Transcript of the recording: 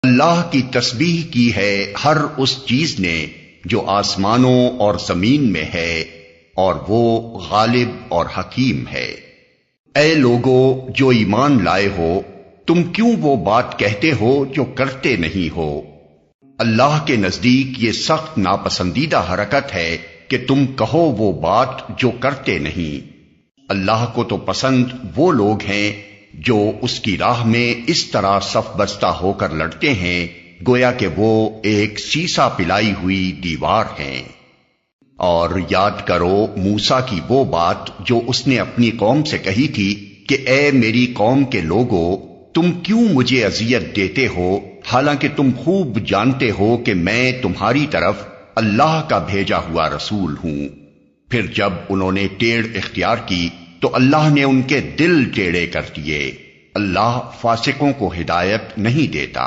اللہ کی تسبیح کی ہے ہر اس چیز نے جو آسمانوں اور زمین میں ہے، اور وہ غالب اور حکیم ہے۔ اے لوگو جو ایمان لائے ہو، تم کیوں وہ بات کہتے ہو جو کرتے نہیں ہو؟ اللہ کے نزدیک یہ سخت ناپسندیدہ حرکت ہے کہ تم کہو وہ بات جو کرتے نہیں۔ اللہ کو تو پسند وہ لوگ ہیں جو اس کی راہ میں اس طرح صف بستہ ہو کر لڑتے ہیں گویا کہ وہ ایک سیسا پلائی ہوئی دیوار ہیں۔ اور یاد کرو موسیٰ کی وہ بات جو اس نے اپنی قوم سے کہی تھی کہ اے میری قوم کے لوگو، تم کیوں مجھے اذیت دیتے ہو حالانکہ تم خوب جانتے ہو کہ میں تمہاری طرف اللہ کا بھیجا ہوا رسول ہوں۔ پھر جب انہوں نے ٹیڑھ اختیار کی تو اللہ نے ان کے دل ٹیڑھے کر دیے۔ اللہ فاسقوں کو ہدایت نہیں دیتا۔